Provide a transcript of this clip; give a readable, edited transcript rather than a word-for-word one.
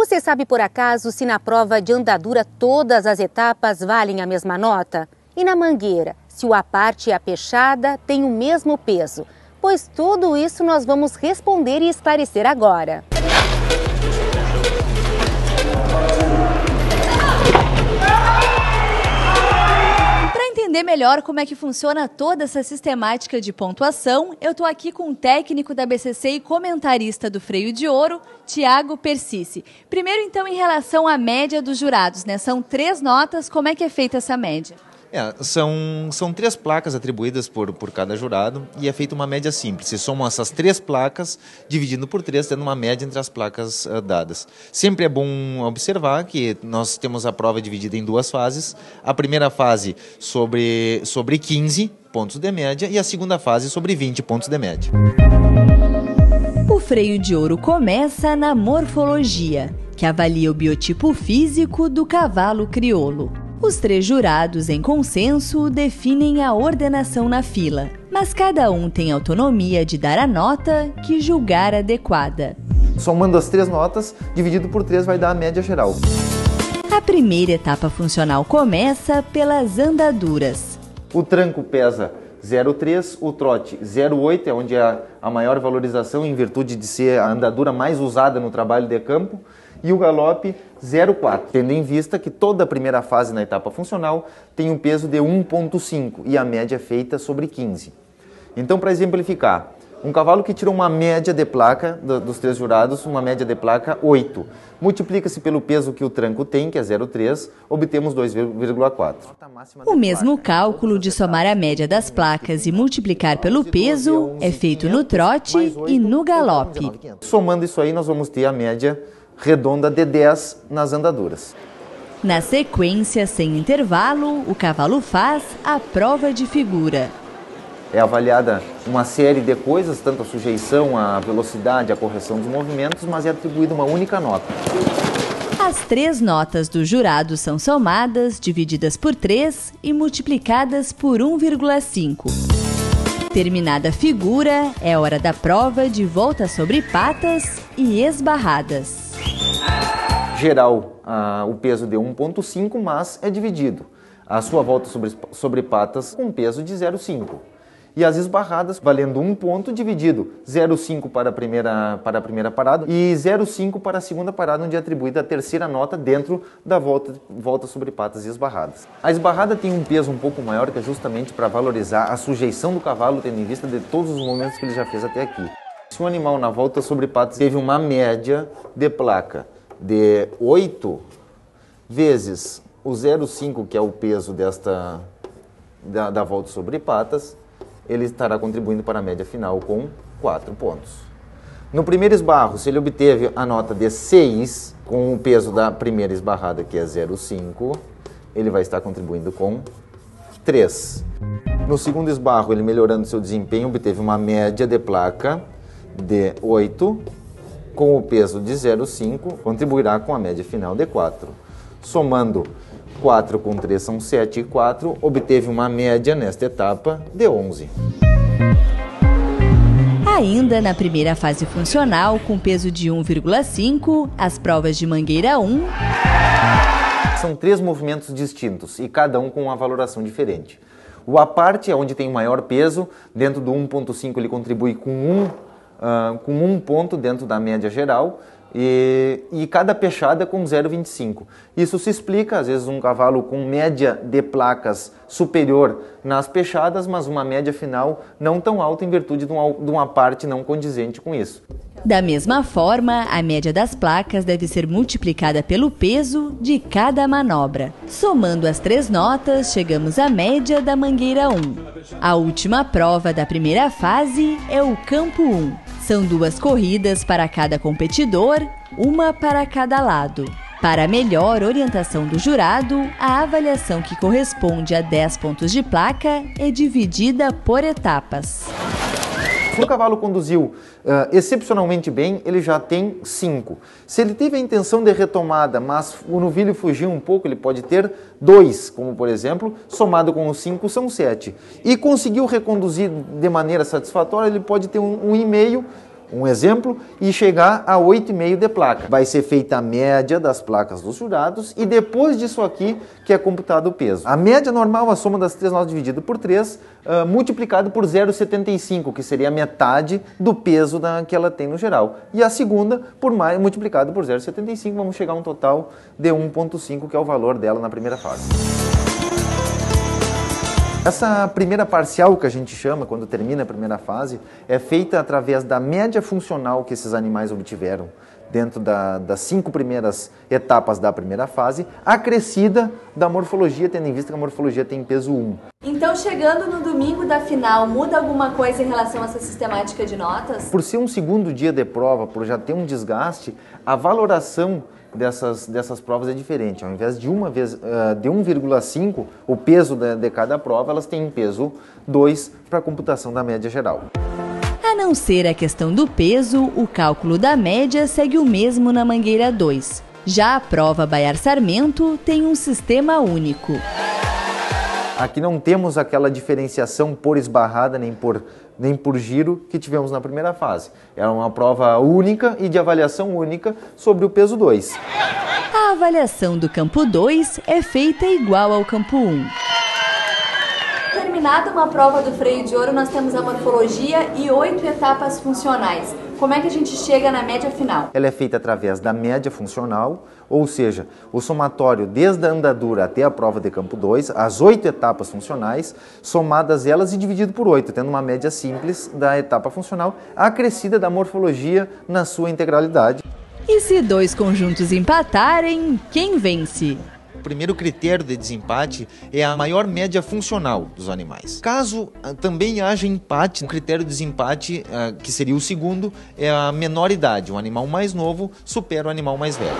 Você sabe por acaso se na prova de andadura todas as etapas valem a mesma nota? E na mangueira, se o aparte e a peixada têm o mesmo peso? Pois tudo isso nós vamos responder e esclarecer agora. Para entender melhor como é que funciona toda essa sistemática de pontuação, eu estou aqui com o técnico da BCC e comentarista do Freio de Ouro, Tiago Persicci. Primeiro, então, em relação à média dos jurados, né? São 3 notas, como é que é feita essa média? São 3 placas atribuídas por cada jurado e é feita uma média simples. Se somam essas 3 placas, dividindo por 3, tendo uma média entre as placas dadas. Sempre é bom observar que nós temos a prova dividida em 2 fases. A primeira fase sobre 15 pontos de média e a segunda fase sobre 20 pontos de média. O Freio de Ouro começa na morfologia, que avalia o biotipo físico do cavalo crioulo. Os 3 jurados, em consenso, definem a ordenação na fila, mas cada um tem autonomia de dar a nota que julgar adequada. Somando as 3 notas, dividido por 3 vai dar a média geral. A primeira etapa funcional começa pelas andaduras. O tranco pesa 0,3, o trote 0,8, é onde é a maior valorização em virtude de ser a andadura mais usada no trabalho de campo, e o galope 0,4, tendo em vista que toda a primeira fase na etapa funcional tem um peso de 1,5 e a média é feita sobre 15. Então, para exemplificar, um cavalo que tira uma média de placa dos 3 jurados, uma média de placa 8, multiplica-se pelo peso que o tranco tem, que é 0,3, obtemos 2,4. O mesmo cálculo de somar a média das placas e multiplicar pelo peso é feito no trote e no galope. Somando isso aí, nós vamos ter a média redonda de 10 nas andaduras. Na sequência, sem intervalo, o cavalo faz a prova de figura. É avaliada uma série de coisas, tanto a sujeição, a velocidade, a correção dos movimentos, mas é atribuída uma única nota. As 3 notas do jurado são somadas, divididas por 3 e multiplicadas por 1,5. Terminada a figura, é hora da prova de volta sobre patas e esbarradas. Geral, o peso de 1,5, mas é dividido. A sua volta sobre patas com peso de 0,5. E as esbarradas valendo 1 ponto dividido 0,5 para a primeira parada e 0,5 para a segunda parada, onde é atribuída a terceira nota dentro da volta sobre patas e esbarradas. A esbarrada tem um peso um pouco maior, que é justamente para valorizar a sujeição do cavalo, tendo em vista de todos os movimentos que ele já fez até aqui. Se um animal na volta sobre patas teve uma média de placa de 8 vezes o 0,5, que é o peso da volta sobre patas, ele estará contribuindo para a média final com 4 pontos. No primeiro esbarro, se ele obteve a nota de 6, com o peso da primeira esbarrada, que é 0,5, ele vai estar contribuindo com 3. No segundo esbarro, ele melhorando seu desempenho, obteve uma média de placa de 8, com o peso de 0,5, contribuirá com a média final de 4. Somando 4 com 3 são 7 e 4, obteve uma média nesta etapa de 11. Ainda na primeira fase funcional, com peso de 1,5, as provas de mangueira 1... São 3 movimentos distintos e cada um com uma valoração diferente. O aparte é onde tem o maior peso, dentro do 1,5 ele contribui com 1 ponto dentro da média geral, e cada peixada com 0,25. Isso se explica, às vezes, um cavalo com média de placas superior nas peixadas, mas uma média final não tão alta em virtude de uma parte não condizente com isso. Da mesma forma, a média das placas deve ser multiplicada pelo peso de cada manobra. Somando as 3 notas, chegamos à média da mangueira 1. A última prova da primeira fase é o campo 1. São 2 corridas para cada competidor, uma para cada lado. Para melhor orientação do jurado, a avaliação que corresponde a 10 pontos de placa é dividida por etapas. Se o cavalo conduziu excepcionalmente bem, ele já tem 5. Se ele teve a intenção de retomada, mas o novilho fugiu um pouco, ele pode ter 2, como por exemplo, somado com os 5 são 7. E conseguiu reconduzir de maneira satisfatória, ele pode ter 1,5, um exemplo, e chegar a 8,5 de placa. Vai ser feita a média das placas dos jurados e depois disso aqui que é computado o peso. A média normal, a soma das 3 notas dividido por 3, multiplicado por 0,75, que seria a metade do peso que ela tem no geral. E a segunda, multiplicado por 0,75, vamos chegar a um total de 1,5, que é o valor dela na primeira fase. Essa primeira parcial, que a gente chama, quando termina a primeira fase, é feita através da média funcional que esses animais obtiveram dentro das 5 primeiras etapas da primeira fase, acrescida da morfologia, tendo em vista que a morfologia tem peso 1. Então, chegando no domingo da final, muda alguma coisa em relação a essa sistemática de notas? Por ser um segundo dia de prova, por já ter um desgaste, a valoração dessas provas é diferente. Ao invés de 1,5, o peso de cada prova, elas têm peso 2 para a computação da média geral. A não ser a questão do peso, o cálculo da média segue o mesmo na Mangueira 2. Já a prova Baiar Sarmento tem um sistema único. Aqui não temos aquela diferenciação por esbarrada nem por giro que tivemos na primeira fase. Era uma prova única e de avaliação única sobre o peso 2. A avaliação do campo 2 é feita igual ao campo 1. Terminada uma prova do freio de ouro, nós temos a morfologia e 8 etapas funcionais. Como é que a gente chega na média final? Ela é feita através da média funcional, ou seja, o somatório desde a andadura até a prova de campo 2, as 8 etapas funcionais, somadas elas e dividido por 8, tendo uma média simples da etapa funcional, acrescida da morfologia na sua integralidade. E se 2 conjuntos empatarem, quem vence? O primeiro critério de desempate é a maior média funcional dos animais. Caso também haja empate, o critério de desempate, que seria o segundo, é a menor idade. O animal mais novo supera o animal mais velho.